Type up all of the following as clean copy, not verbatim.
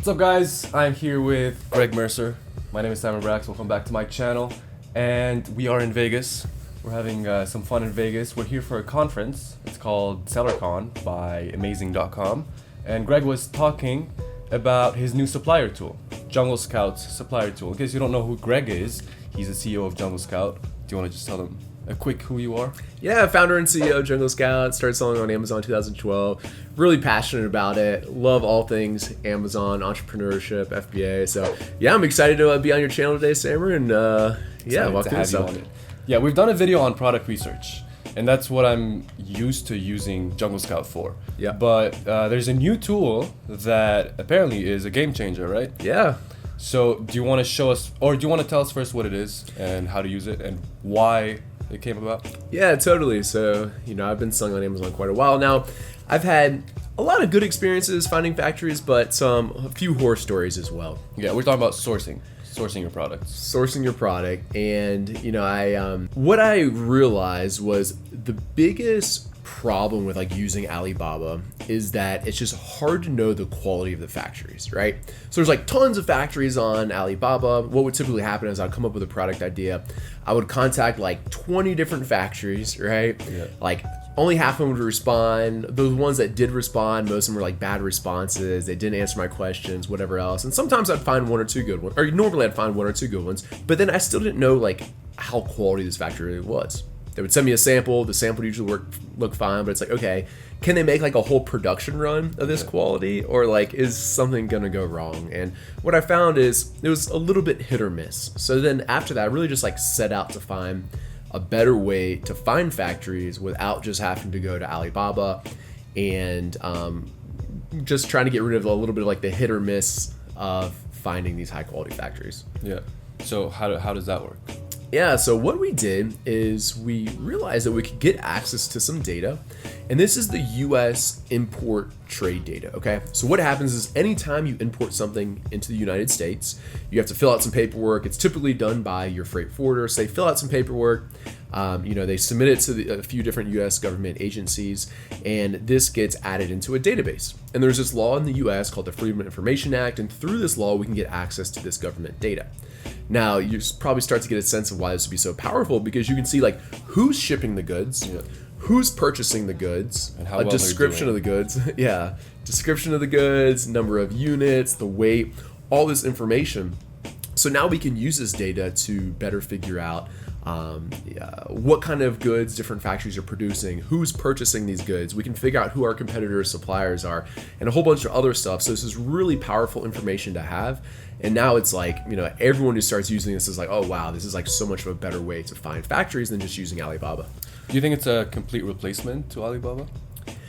up, guys? I'm here with Greg Mercer. My name is Brax. Welcome back to my channel. And we are in Vegas. We're having some fun in Vegas. We're here for a conference. It's called SellerCon by Amazing.com. And Greg was talking about his new supplier tool, Jungle Scout's supplier tool. In case you don't know who Greg is, he's the CEO of Jungle Scout. Do you want to just tell them a quick who you are? Yeah, founder and CEO of Jungle Scout. Started selling on Amazon 2012. Really passionate about it. Love all things Amazon, entrepreneurship, FBA. So yeah, I'm excited to be on your channel today, Samer. And Welcome to have you on it. Yeah, we've done a video on product research, and that's what I'm used to using Jungle Scout for. Yeah. But there's a new tool that apparently is a game changer, right? Yeah. So do you want to show us, or do you want to tell us first what it is and how to use it and why it came about? Yeah, totally. So, I've been selling on Amazon quite a while now. I've had a lot of good experiences finding factories, but a few horror stories as well. Yeah, we're talking about sourcing your products. Sourcing your product. And, what I realized was the biggest problem with using Alibaba is that it's just hard to know the quality of the factories, right? So there's tons of factories on Alibaba. What would typically happen is I'd come up with a product idea. I would contact 20 different factories, right? Yeah. Only half of them would respond. Those ones that did respond, most of them were bad responses. They didn't answer my questions, whatever else. And sometimes I'd find one or two good ones, or normally I'd find one or two good ones, but then I still didn't know how quality this factory really was. They would send me a sample. The sample would usually look fine, but it's okay, can they make a whole production run of this quality, or is something gonna go wrong? And what I found is it was a little bit hit or miss. So then after that, I really just set out to find a better way to find factories without just having to go to Alibaba and just trying to get rid of a little bit of the hit or miss of finding these high quality factories. Yeah. So how does that work? Yeah, so what we did is we realized that we could get access to some data, and this is the US import trade data, okay? So what happens is anytime you import something into the United States, you have to fill out some paperwork. It's typically done by your freight forwarder. So they fill out some paperwork, they submit it to a few different US government agencies, and this gets added into a database. And there's this law in the US called the Freedom of Information Act, and through this law, we can get access to this government data. Now, you probably start to get a sense of why this would be so powerful, because you can see who's shipping the goods, who's purchasing the goods, and how well description of the goods, description of the goods, number of units, the weight, all this information. So now we can use this data to better figure out what kind of goods different factories are producing, who's purchasing these goods. We can figure out who our competitors' suppliers are, and a whole bunch of other stuff. So this is really powerful information to have. And now it's everyone who starts using this is oh wow, this is so much of a better way to find factories than just using Alibaba. Do you think it's a complete replacement to Alibaba?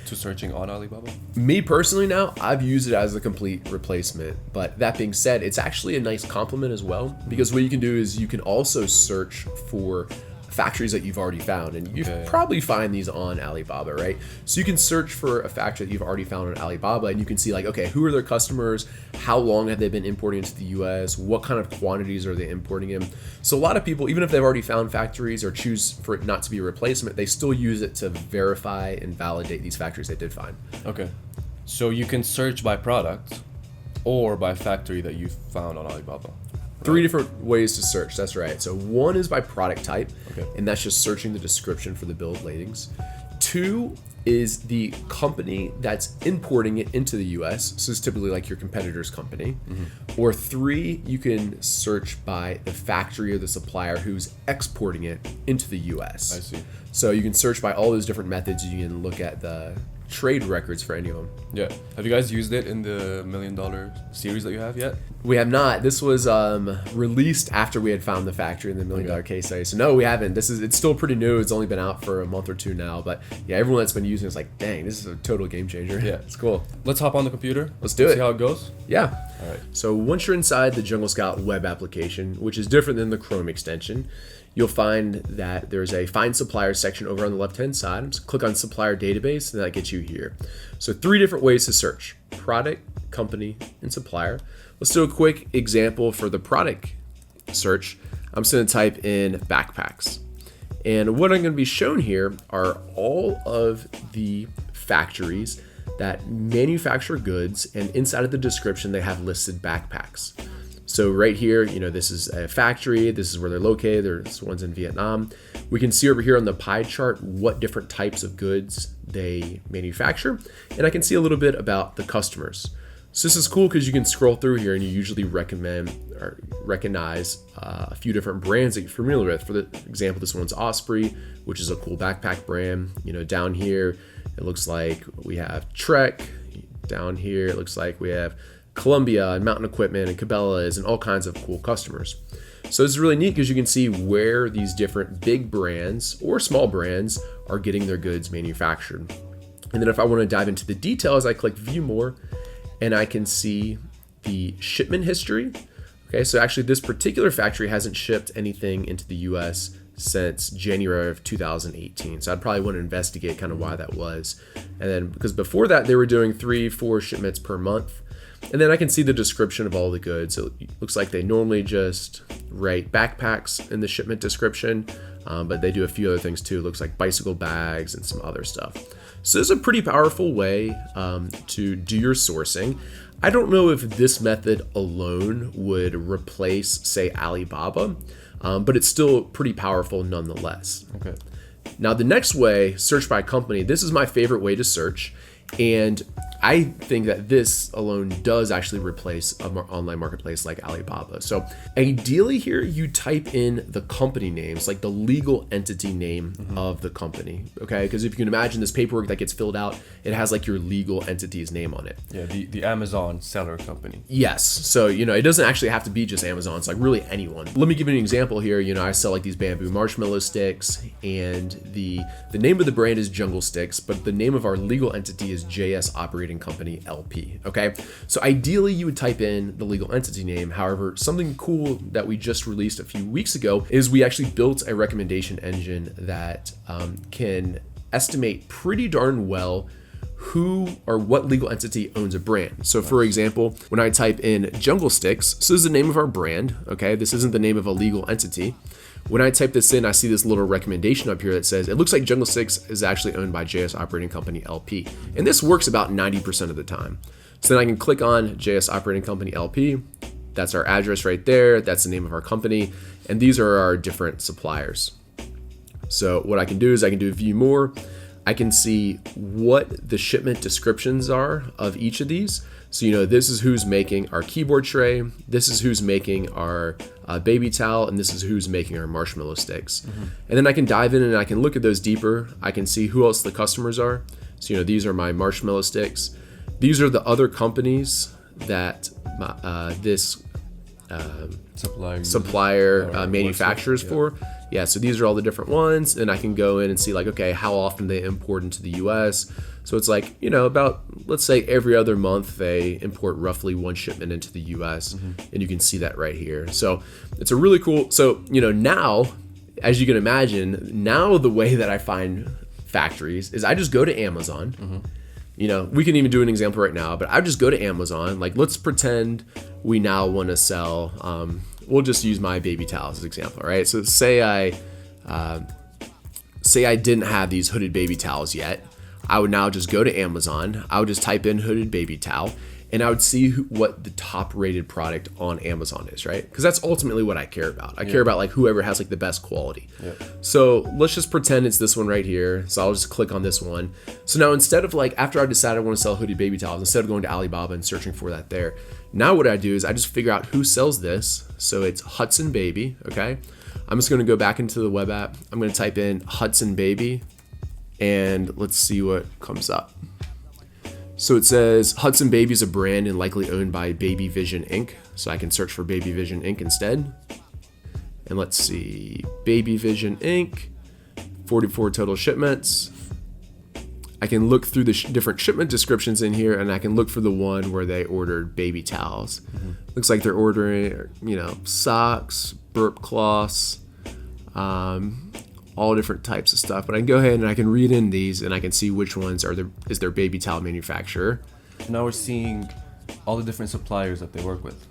To searching on Alibaba? Me personally now, I've used it as a complete replacement. But that being said, it's actually a nice complement as well, because what you can do is you can also search for factories that you've already found, and you probably find these on Alibaba, right? So you can search for a factory that you've already found on Alibaba, and you can see okay, who are their customers, how long have they been importing into the US, what kind of quantities are they importing in. So a lot of people, even if they've already found factories or choose for it not to be a replacement, they still use it to verify and validate these factories they did find. Okay, so you can search by product or by factory that you found on Alibaba. Three different ways to search, that's right. So one is by product type, okay, and that's just searching the description for the bill of ladings. Two is the company that's importing it into the US, so it's typically your competitor's company. Mm-hmm. Or three, you can search by the factory or the supplier who's exporting it into the US. I see. So you can search by all those different methods. You can look at the trade records for any of them. Yeah. Have you guys used it in the $1 million series that you have yet? We have not. This was released after we had found the factory in the $1 million case study. So no, we haven't. It's still pretty new. It's only been out for a month or two now. But yeah, everyone that's been using it's dang, this is a total game changer. Yeah, it's cool. Let's hop on the computer. Let's do it. See how it goes. Yeah. All right. So once you're inside the Jungle Scout web application, which is different than the Chrome extension, you'll find that there's a Find Supplier section over on the left-hand side. Just click on Supplier Database, and that gets you here. So three different ways to search: product, company, and supplier. Let's do a quick example for the product search. I'm just going to type in backpacks. And what I'm going to be shown here are all of the factories that manufacture goods, and inside of the description, they have listed backpacks. So right here, this is a factory. This is where they're located. There's ones in Vietnam. We can see over here on the pie chart what different types of goods they manufacture. And I can see a little bit about the customers. So this is cool because you can scroll through here and you usually recognize a few different brands that you're familiar with. For the example, this one's Osprey, which is a cool backpack brand. Down here, it looks like we have Trek. Down here, it looks like we have Columbia and Mountain Equipment and Cabela's and all kinds of cool customers. So this is really neat because you can see where these different big brands or small brands are getting their goods manufactured. And then if I want to dive into the details, I click View More and I can see the shipment history. Okay, so actually this particular factory hasn't shipped anything into the US since January of 2018. So I'd probably want to investigate kind of why that was. And then because before that, they were doing 3-4 shipments per month. And then I can see the description of all the goods. So it looks like they normally just write backpacks in the shipment description, but they do a few other things too. It looks like bicycle bags and some other stuff. So this is a pretty powerful way to do your sourcing. I don't know if this method alone would replace, say, Alibaba, but it's still pretty powerful nonetheless. Okay. Now the next way, search by company, this is my favorite way to search. And I think that this alone does actually replace an online marketplace like Alibaba. So ideally here, you type in the company names, like the legal entity name of the company, okay? Because if you can imagine this paperwork that gets filled out, it has like your legal entity's name on it. Yeah, the Amazon seller company. Yes. So, it doesn't actually have to be just Amazon. It's like really anyone. Let me give you an example here. I sell like these bamboo marshmallow sticks, and the name of the brand is Jungle Sticks, but the name of our legal entity is JS Operating Company LP. Okay, so ideally you would type in the legal entity name. However, something cool that we just released a few weeks ago is we actually built a recommendation engine that can estimate pretty darn well who or what legal entity owns a brand. So for example, when I type in Jungle Sticks, so this is the name of our brand, okay? This isn't the name of a legal entity. When I type this in, I see this little recommendation up here that says, it looks like Jungle Sticks is actually owned by JS Operating Company LP. And this works about 90% of the time. So then I can click on JS Operating Company LP. That's our address right there. That's the name of our company. And these are our different suppliers. So what I can do is I can do View More. I can see what the shipment descriptions are of each of these. So, this is who's making our keyboard tray. This is who's making our baby towel. And this is who's making our marshmallow sticks. And then I can dive in and I can look at those deeper. I can see who else the customers are. So, these are my marshmallow sticks. These are the other companies that this supplier manufactures for. Yeah, so these are all the different ones, and I can go in and see like, okay, how often they import into the US. So it's like, about, let's say every other month they import roughly one shipment into the US, and you can see that right here. So it's a really cool, so, now, as you can imagine, now the way that I find factories is I just go to Amazon. We can even do an example right now, but I just go to Amazon. Like, let's pretend we now want to sell, we'll just use my baby towels as an example, right? So say I didn't have these hooded baby towels yet. I would now just go to Amazon. I would just type in hooded baby towel, and I would see what the top rated product on Amazon is, right? Because that's ultimately what I care about. I care about like whoever has like the best quality. So let's just pretend it's this one right here. So I'll just click on this one. So now instead of like, after I decide I want to sell hooded baby towels, instead of going to Alibaba and searching for that there, now what I do is I just figure out who sells this. So it's Hudson Baby, okay? I'm just gonna go back into the web app. I'm gonna type in Hudson Baby, and let's see what comes up. So it says Hudson Baby is a brand and likely owned by Baby Vision Inc. So I can search for Baby Vision Inc. instead. And let's see, Baby Vision Inc., 44 total shipments. I can look through the different shipment descriptions in here, and I can look for the one where they ordered baby towels. Looks like they're ordering, socks, burp cloths, all different types of stuff. But I can go ahead and I can read in these, and I can see which ones is their baby towel manufacturer. Now we're seeing all the different suppliers that they work with.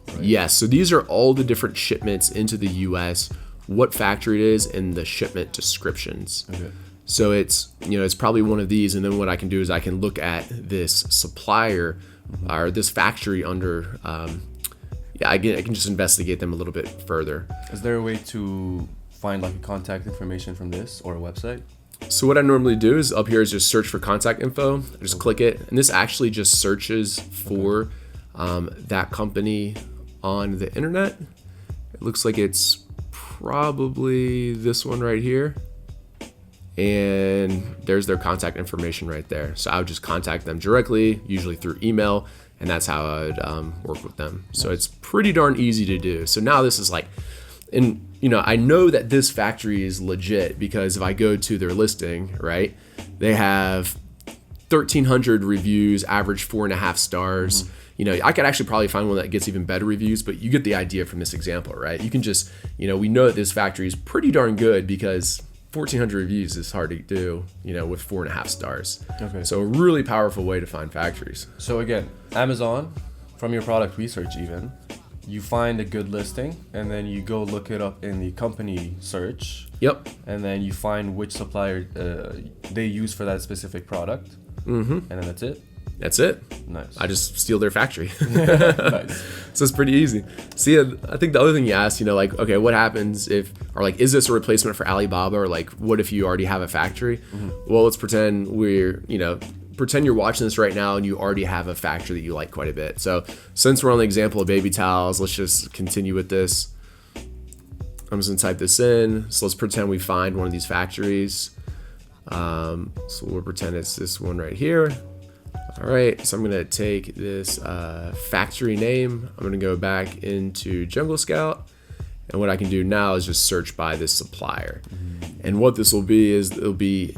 Right? Yes, so these are all the different shipments into the US, what factory it is, and the shipment descriptions. Okay. So it's, it's probably one of these. And then what I can do is I can look at this supplier or this factory under, I can just investigate them a little bit further. Is there a way to find like a contact information from this or a website? So what I normally do is up here is just search for contact info. I just click it, and this actually just searches for that company on the internet. It looks like it's probably this one right here, and there's their contact information right there. So I would just contact them directly, usually through email, and that's how I would work with them. So it's pretty darn easy to do. So now this is like, and I know that this factory is legit because if I go to their listing, right, they have 1,300 reviews, average 4.5 stars. I could actually probably find one that gets even better reviews, but you get the idea from this example, right? You can just, we know that this factory is pretty darn good because 1,400 reviews is hard to do, with 4.5 stars. Okay. So a really powerful way to find factories. So again, Amazon, from your product research even, you find a good listing and then you go look it up in the company search. Yep. And then you find which supplier they use for that specific product. Mm-hmm. And then that's it. That's it. Nice. I just steal their factory. Nice. So it's pretty easy. See, I think the other thing you asked, like, okay, what happens if, or like, is this a replacement for Alibaba, or like, what if you already have a factory? Mm-hmm. Well, let's pretend pretend you're watching this right now and you already have a factory that you like quite a bit. So since we're on the example of baby towels, let's just continue with this. I'm just gonna type this in. So let's pretend we find one of these factories. So we'll pretend it's this one right here. All right, so I'm gonna take this factory name. I'm gonna go back into Jungle Scout. And what I can do now is just search by this supplier. And what this will be is it'll be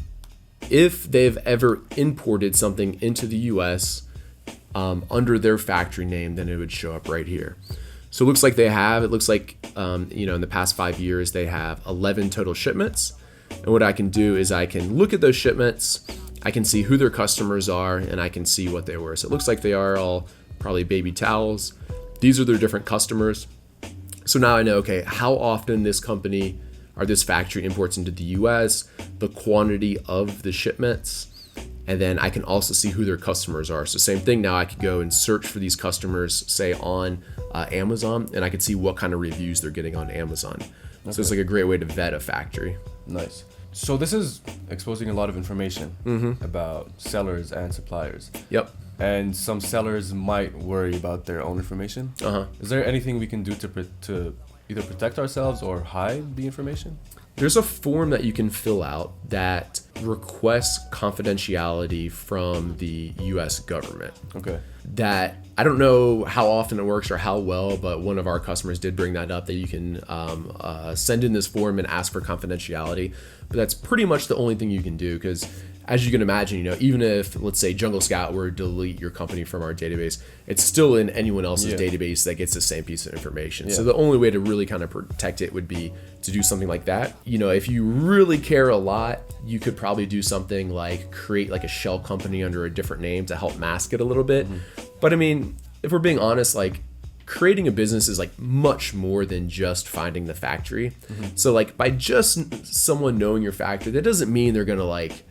if they've ever imported something into the US under their factory name, then it would show up right here. So it looks like they have, it looks like, in the past 5 years, they have 11 total shipments. And what I can do is I can look at those shipments, I can see who their customers are, and I can see what they were. So it looks like they are all probably baby towels. These are their different customers. So now I know, okay, how often this company or this factory imports into the US, the quantity of the shipments, and then I can also see who their customers are. So same thing, now I could go and search for these customers, say on Amazon, and I could see what kind of reviews they're getting on Amazon. Okay. So it's like a great way to vet a factory. Nice. So this is exposing a lot of information about sellers and suppliers. Yep. And some sellers might worry about their own information. Is there anything we can do to either protect ourselves or hide the information? There's a form that you can fill out that requests confidentiality from the US government. Okay. That I don't know how often it works or how well, but one of our customers did bring that up, that you can send in this form and ask for confidentiality. But that's pretty much the only thing you can do, because as you can imagine, even if, let's say, Jungle Scout were to delete your company from our database, it's still in anyone else's database that gets the same piece of information. So the only way to really kind of protect it would be to do something like that. If you really care a lot, you could probably do something like create like a shell company under a different name to help mask it a little bit. But I mean, if we're being honest, like, creating a business is like much more than just finding the factory. So like, by just someone knowing your factory, that doesn't mean they're gonna like,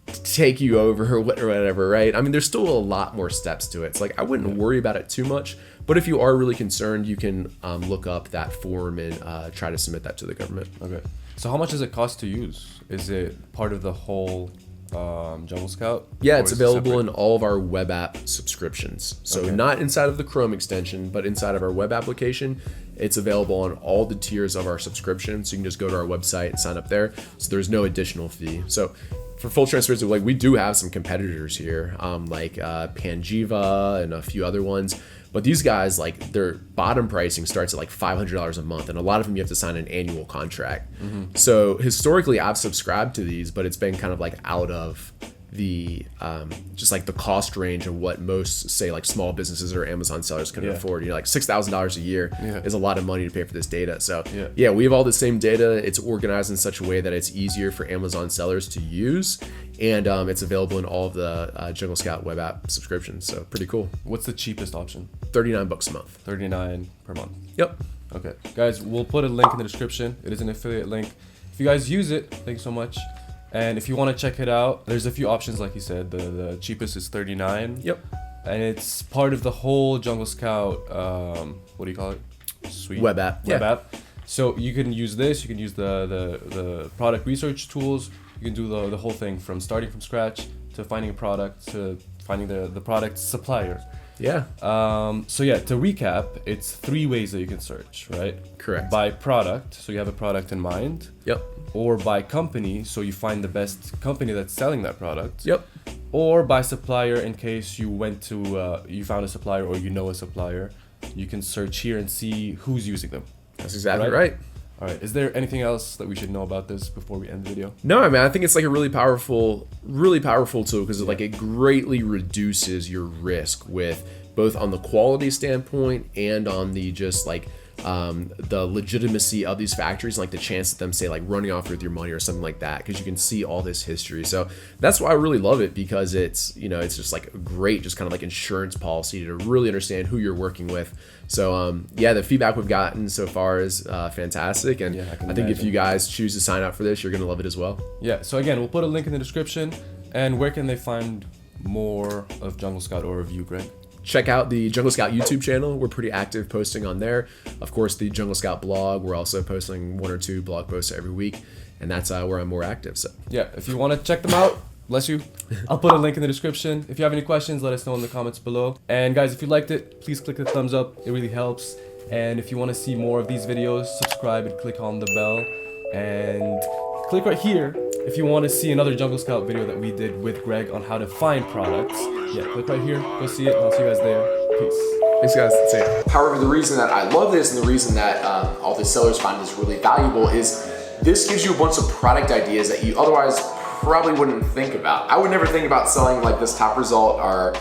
take you over or whatever, right? I mean, there's still a lot more steps to it. It's like, I wouldn't worry about it too much, but if you are really concerned, you can look up that form and try to submit that to the government. Okay. So how much does it cost to use? Is it part of the whole Jungle Scout? Yeah, it's available in all of our web app subscriptions. So not inside of the Chrome extension, but inside of our web application. It's available on all the tiers of our subscription. So you can just go to our website and sign up there. So there's no additional fee. So for full transparency, like, we do have some competitors here, like Panjiva and a few other ones. But these guys, like, their bottom pricing starts at like $500 a month, and a lot of them you have to sign an annual contract. So historically, I've subscribed to these, but it's been kind of like out of the just like the cost range of what most, say, like small businesses or Amazon sellers can afford. Like $6,000 a year is a lot of money to pay for this data. So we have all the same data. It's organized in such a way that it's easier for Amazon sellers to use, and it's available in all of the Jungle Scout web app subscriptions. So pretty cool. What's the cheapest option? $39 a month. $39 per month. Yep. Okay, guys, we'll put a link in the description. It is an affiliate link. If you guys use it, thanks so much. And if you want to check it out, there's a few options, like you said. The cheapest is $39. Yep. And it's part of the whole Jungle Scout, what do you call it? Suite? Web app. Web app. So you can use this, you can use the product research tools, you can do the whole thing from starting from scratch to finding a product to finding the product supplier. Yeah. So yeah, to recap, it's 3 ways that you can search, right? Correct. By product, so you have a product in mind. Yep. Or by company, so you find the best company that's selling that product. Yep. Or by supplier, in case you went to, you found a supplier or you know a supplier, you can search here and see who's using them. That's exactly right. All right. Is there anything else that we should know about this before we end the video? No, I mean, I think it's like a really powerful tool because it greatly reduces your risk with both on the quality standpoint and on the just like the legitimacy of these factories, like the chance of them say like running off with your money or something like that, because you can see all this history. So that's why I really love it, because it's, you know, it's just like a great, just kind of like insurance policy to really understand who you're working with. So yeah, the feedback we've gotten so far is fantastic, and Yeah, I think if you guys choose to sign up for this, you're gonna love it as well. Yeah. So again, we'll put a link in the description. And where can they find more of Jungle Scout or of you, Greg? Check out the Jungle Scout YouTube channel. We're pretty active posting on there. Of course, the Jungle Scout blog, we're also posting 1 or 2 blog posts every week, and that's where I'm more active. So Yeah, if you want to check them out, bless you. I'll put a link in the description. If you have any questions, let us know in the comments below. And guys, if you liked it, please click the thumbs up. It really helps. And if you want to see more of these videos, subscribe and click on the bell. And click right here if you want to see another Jungle Scout video that we did with Greg on how to find products. Yeah, click right here. Go see it, and I'll see you guys there. Peace. thanks, guys. See ya. However, the reason that I love this and the reason that all the sellers find this really valuable is this gives you a bunch of product ideas that you otherwise probably wouldn't think about. I would never think about selling like this top result or